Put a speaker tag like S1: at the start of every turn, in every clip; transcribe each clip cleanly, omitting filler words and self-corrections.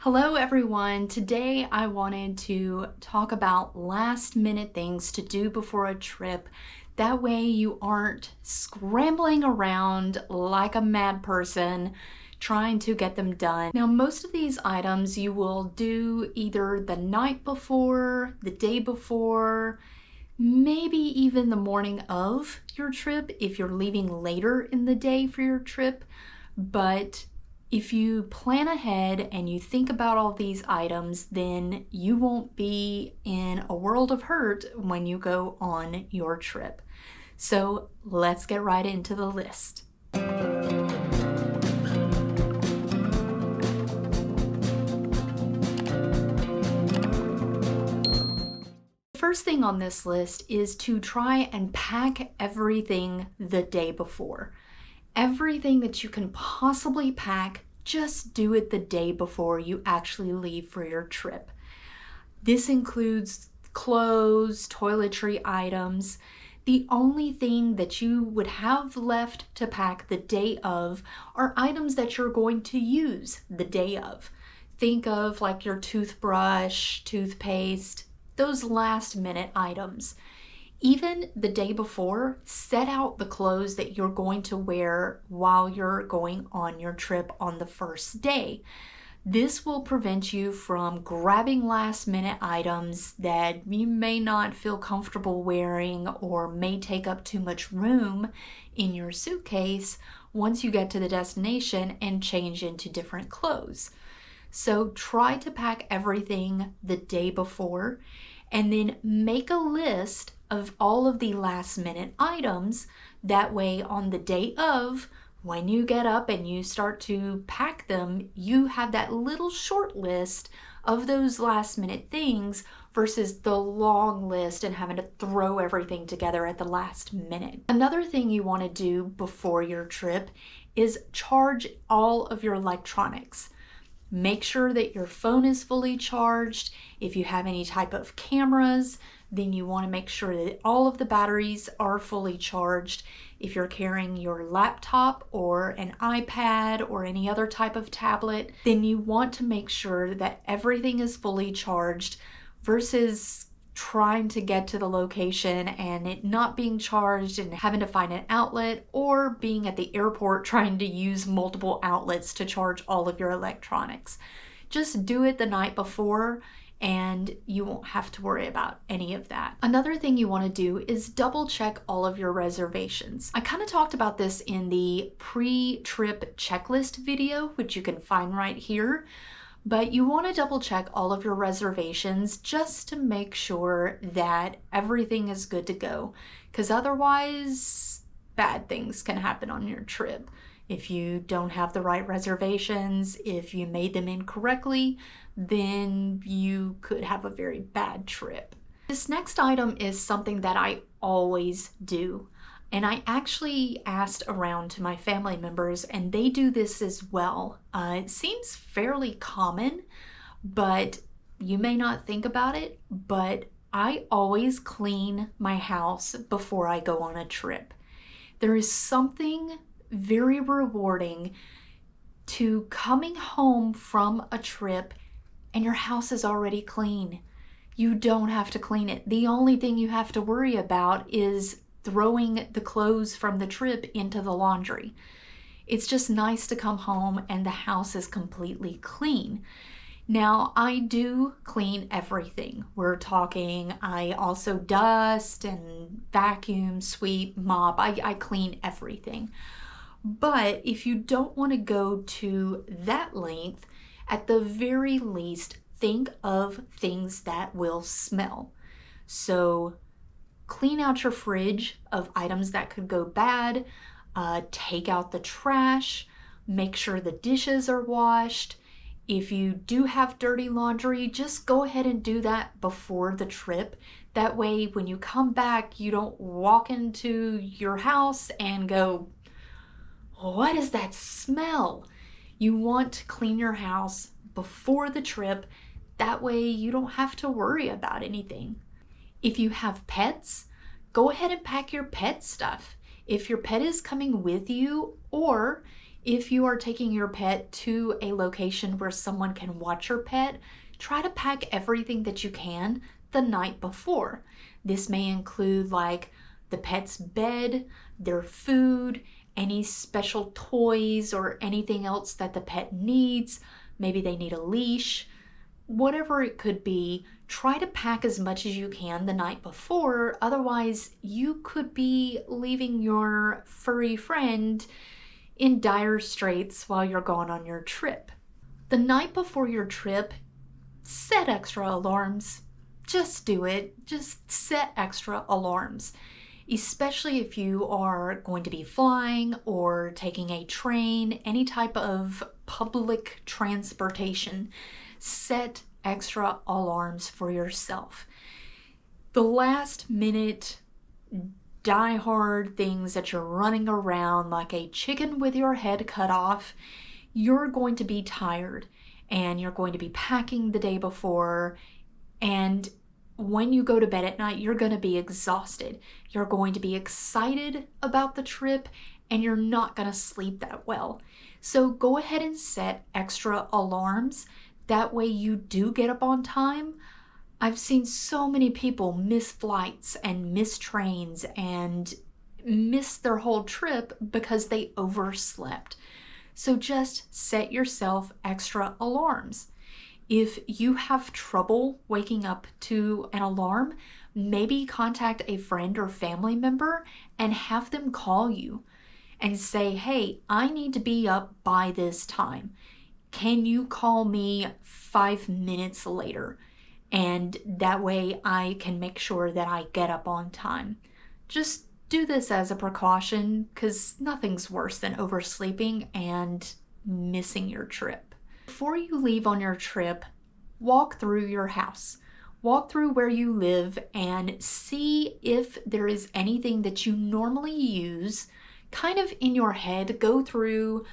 S1: Hello everyone. Today I wanted to talk about last minute things to do before a trip. That way you aren't scrambling around like a mad person trying to get them done. Now, most of these items you will do either the night before, the day before, maybe even the morning of your trip if you're leaving later in the day for your trip. But if you plan ahead and you think about all these items, then you won't be in a world of hurt when you go on your trip. So let's get right into the list. The first thing on this list is to try and pack everything the day before. Everything that you can possibly pack, just do it the day before you actually leave for your trip. This includes clothes, toiletry items. The only thing that you would have left to pack the day of are items that you're going to use the day of. Think of like your toothbrush, toothpaste, those last minute items. Even the day before, set out the clothes that you're going to wear while you're going on your trip on the first day. This will prevent you from grabbing last minute items that you may not feel comfortable wearing or may take up too much room in your suitcase once you get to the destination and change into different clothes. So try to pack everything the day before and then make a list of all of the last minute items. That way on the day of, when you get up and you start to pack them, you have that little short list of those last minute things versus the long list and having to throw everything together at the last minute. Another thing you want to do before your trip is charge all of your electronics. Make sure that your phone is fully charged. If you have any type of cameras, then you want to make sure that all of the batteries are fully charged. If you're carrying your laptop or an iPad or any other type of tablet, then you want to make sure that everything is fully charged versus trying to get to the location and it not being charged and having to find an outlet, or being at the airport trying to use multiple outlets to charge all of your electronics. Just do it the night before and you won't have to worry about any of that. Another thing you want to do is double check all of your reservations. I kind of talked about this in the pre-trip checklist video, which you can find right here. But you want to double check all of your reservations just to make sure that everything is good to go, because otherwise bad things can happen on your trip. If you don't have the right reservations, if you made them incorrectly, then you could have a very bad trip. This next item is something that I always do. And I actually asked around to my family members and they do this as well. It seems fairly common, but you may not think about it, but I always clean my house before I go on a trip. There is something very rewarding to coming home from a trip and your house is already clean. You don't have to clean it. The only thing you have to worry about is throwing the clothes from the trip into the laundry. It's just nice to come home and the house is completely clean. Now, I do clean everything. We're talking, I also dust and vacuum, sweep, mop. I clean everything. But if you don't want to go to that length, at the very least, think of things that will smell. So clean out your fridge of items that could go bad, take out the trash, make sure the dishes are washed. If you do have dirty laundry, just go ahead and do that before the trip. That way, when you come back, you don't walk into your house and go, "What is that smell?" You want to clean your house before the trip. That way, you don't have to worry about anything. If you have pets, go ahead and pack your pet stuff. If your pet is coming with you, or If you are taking your pet to a location where someone can watch your pet, try to pack everything that you can the night before. This may include like the pet's bed, their food, any special toys or anything else that the pet needs. Maybe they need a leash. Whatever it could be, try to pack as much as you can the night before. Otherwise, you could be leaving your furry friend in dire straits while you're going on your trip. The night before your trip, set extra alarms. Just do it. Just set extra alarms. Especially if you are going to be flying or taking a train, any type of public transportation, set extra alarms for yourself. The last minute die-hard things that you're running around like a chicken with your head cut off, you're going to be tired and you're going to be packing the day before, and when you go to bed at night, you're going to be exhausted. You're going to be excited about the trip and you're not going to sleep that well. So go ahead and set extra alarms. That way you do get up on time. I've seen so many people miss flights and miss trains and miss their whole trip because they overslept. So just set yourself extra alarms. If you have trouble waking up to an alarm, maybe contact a friend or family member and have them call you and say, hey, I need to be up by this time. Can you call me 5 minutes later? And that way I can make sure that I get up on time. Just do this as a precaution because nothing's worse than oversleeping and missing your trip. Before you leave on your trip, walk through your house. Walk through where you live and see if there is anything that you normally use. Kind of in your head, go through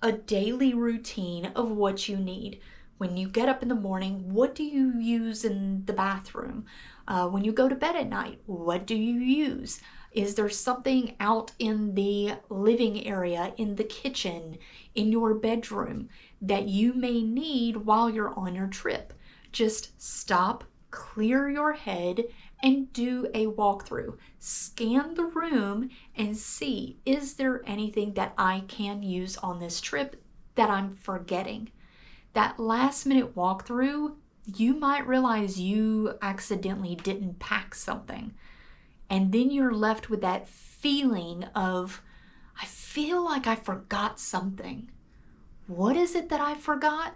S1: a daily routine of what you need. When you get up in the morning, what do you use in the bathroom? When you go to bed at night, what do you use? Is there something out in the living area, in the kitchen, in your bedroom that you may need while you're on your trip? Just stop, clear your head, and do a walkthrough. Scan the room and see, is there anything that I can use on this trip that I'm forgetting? That last minute walkthrough, you might realize you accidentally didn't pack something. And then you're left with that feeling of, I feel like I forgot something. What is it that I forgot?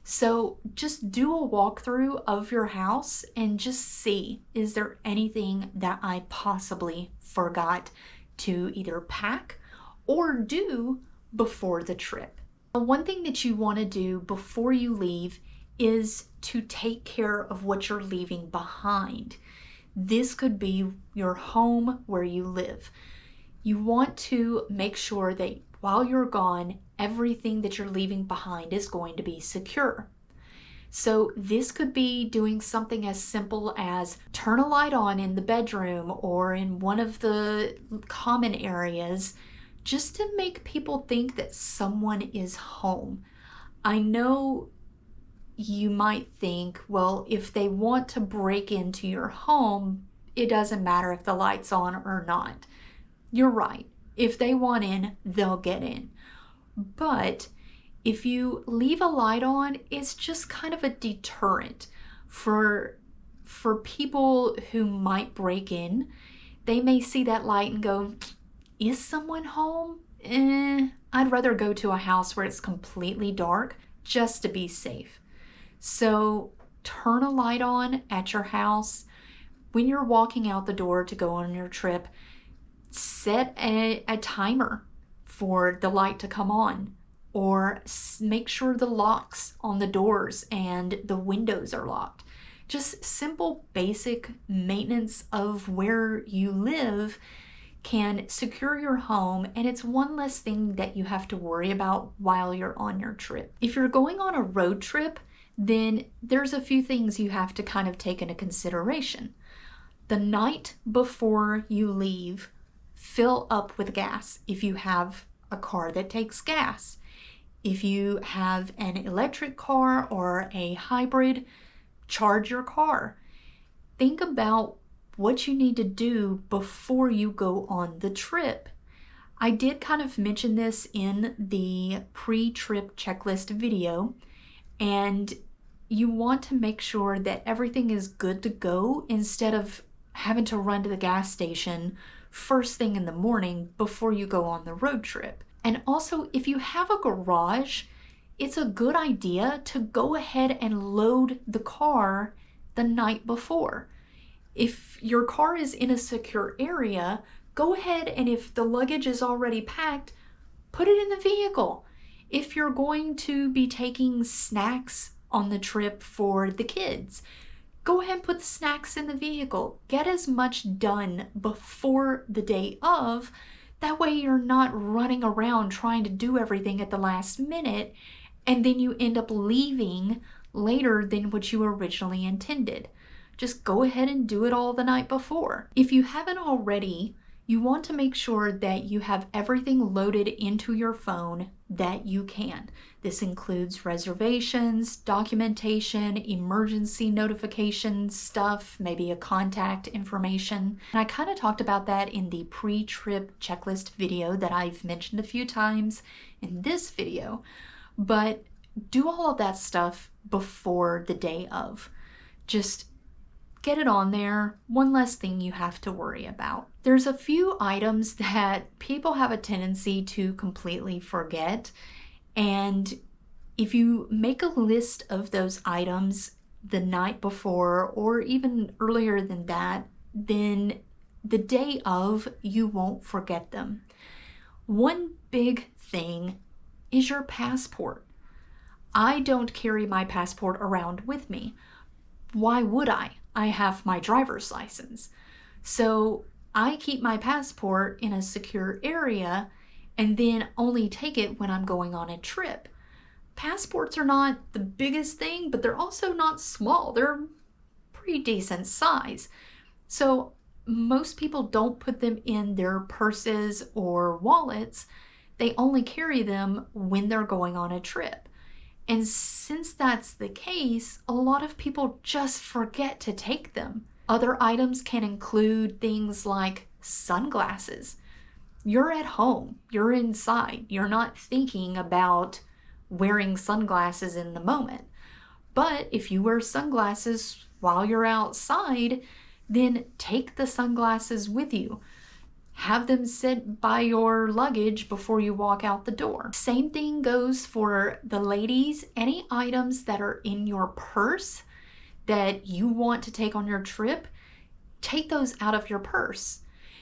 S1: So just do a walkthrough of your house and just see, is there anything that I possibly forgot to either pack or do before the trip? One thing that you want to do before you leave is to take care of what you're leaving behind. This could be your home where you live. You want to make sure that while you're gone, everything that you're leaving behind is going to be secure. So this could be doing something as simple as turn a light on in the bedroom or in one of the common areas, just to make people think that someone is home. I know you might think, well, if they want to break into your home, it doesn't matter if the light's on or not. You're right. If they want in, they'll get in. But if you leave a light on, it's just kind of a deterrent for people who might break in. They may see that light and go, is someone home? I'd rather go to a house where it's completely dark just to be safe. So turn a light on at your house. When you're walking out the door to go on your trip, set a timer for the light to come on, or make sure the locks on the doors and the windows are locked. Just simple basic maintenance of where you live can secure your home, and it's one less thing that you have to worry about while you're on your trip. If you're going on a road trip, then there's a few things you have to kind of take into consideration. The night before you leave, fill up with gas if you have a car that takes gas. If you have an electric car or a hybrid, charge your car. Think about what you need to do before you go on the trip. I did kind of mention this in the pre-trip checklist video, and you want to make sure that everything is good to go instead of having to run to the gas station first thing in the morning before you go on the road trip. And also, if you have a garage, it's a good idea to go ahead and load the car the night before. If your car is in a secure area, go ahead and if the luggage is already packed, put it in the vehicle. If you're going to be taking snacks on the trip for the kids, go ahead and put the snacks in the vehicle. Get as much done before the day of. That way you're not running around trying to do everything at the last minute, and then you end up leaving later than what you originally intended. Just go ahead and do it all the night before. If you haven't already, you want to make sure that you have everything loaded into your phone that you can. This includes reservations, documentation, emergency notifications, stuff, maybe a contact information. And I kind of talked about that in the pre-trip checklist video that I've mentioned a few times in this video. But do all of that stuff before the day of. Just get it on there, one less thing you have to worry about. There's a few items that people have a tendency to completely forget, and if you make a list of those items the night before or even earlier than that, then the day of you won't forget them. One big thing is your passport. I don't carry my passport around with me. Why would I? I have my driver's license. So I keep my passport in a secure area and then only take it when I'm going on a trip. Passports are not the biggest thing, but they're also not small. They're pretty decent size. So most people don't put them in their purses or wallets. They only carry them when they're going on a trip. And since that's the case, a lot of people just forget to take them. Other items can include things like sunglasses. You're at home, you're inside, you're not thinking about wearing sunglasses in the moment. But if you wear sunglasses while you're outside, then take the sunglasses with you. Have them sit by your luggage before you walk out the door. Same thing goes for the ladies. Any items that are in your purse that you want to take on your trip, take those out of your purse.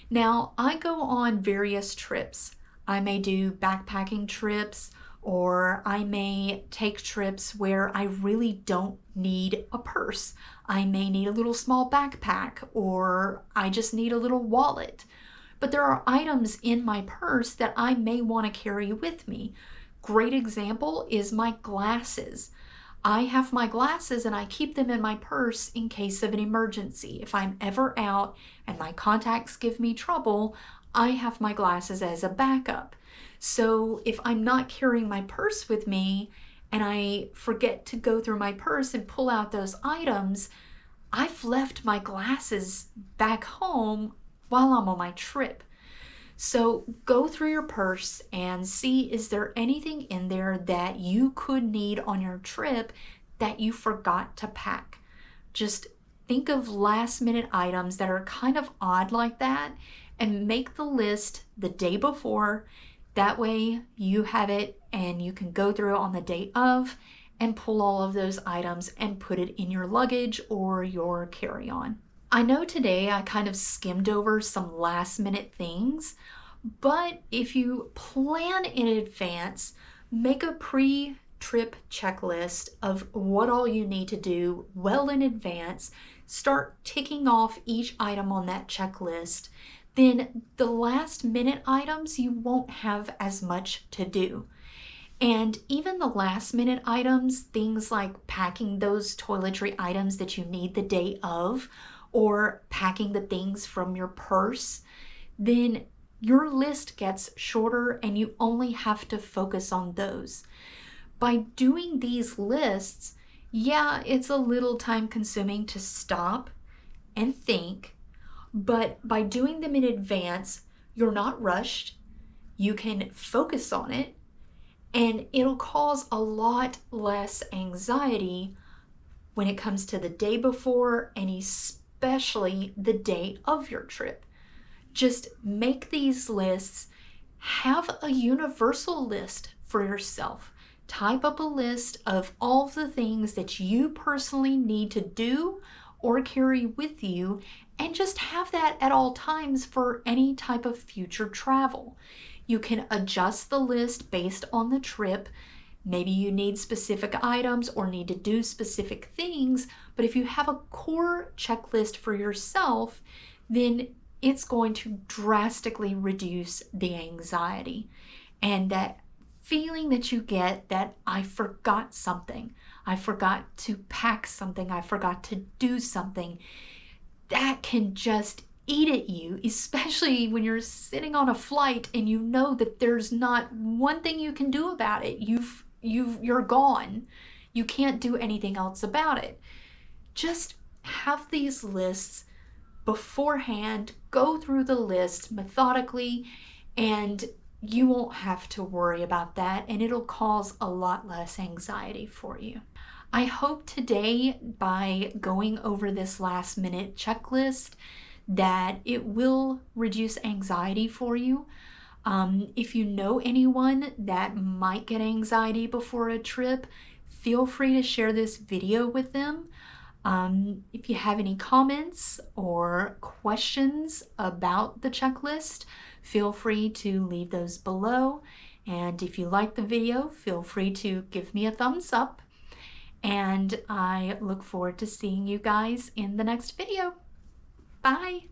S1: Now, I go on various trips. I may do backpacking trips, or I may take trips where I really don't need a purse. I may need a little small backpack, or I just need a little wallet. But there are items in my purse that I may want to carry with me. Great example is my glasses. I have my glasses and I keep them in my purse in case of an emergency. If I'm ever out and my contacts give me trouble, I have my glasses as a backup. So if I'm not carrying my purse with me and I forget to go through my purse and pull out those items, I've left my glasses back home while I'm on my trip. So go through your purse and see, is there anything in there that you could need on your trip that you forgot to pack? Just think of last minute items that are kind of odd like that and make the list the day before. That way you have it and you can go through it on the day of and pull all of those items and put it in your luggage or your carry-on. I know today I kind of skimmed over some last minute things, but if you plan in advance, make a pre-trip checklist of what all you need to do well in advance, start ticking off each item on that checklist, then the last minute items you won't have as much to do. And even the last minute items, things like packing those toiletry items that you need the day of, or packing the things from your purse, then your list gets shorter and you only have to focus on those. By doing these lists, yeah, it's a little time consuming to stop and think, but by doing them in advance, you're not rushed. You can focus on it, and it'll cause a lot less anxiety when it comes to the day before and especially the day of your trip. Just make these lists, have a universal list for yourself. Type up a list of all the things that you personally need to do or carry with you, and just have that at all times for any type of future travel. You can adjust the list based on the trip. Maybe you need specific items or need to do specific things, but if you have a core checklist for yourself, then it's going to drastically reduce the anxiety and that feeling that you get that I forgot something, I forgot to pack something, I forgot to do something. That can just eat at you, especially when you're sitting on a flight and you know that there's not one thing you can do about it. You're gone. You can't do anything else about it. Just have these lists beforehand, go through the list methodically, and you won't have to worry about that, and it'll cause a lot less anxiety for you. I hope today, by going over this last minute checklist, that it will reduce anxiety for you. If you know anyone that might get anxiety before a trip, feel free to share this video with them. If you have any comments or questions about the checklist, feel free to leave those below. And if you like the video, feel free to give me a thumbs up. And I look forward to seeing you guys in the next video. Bye!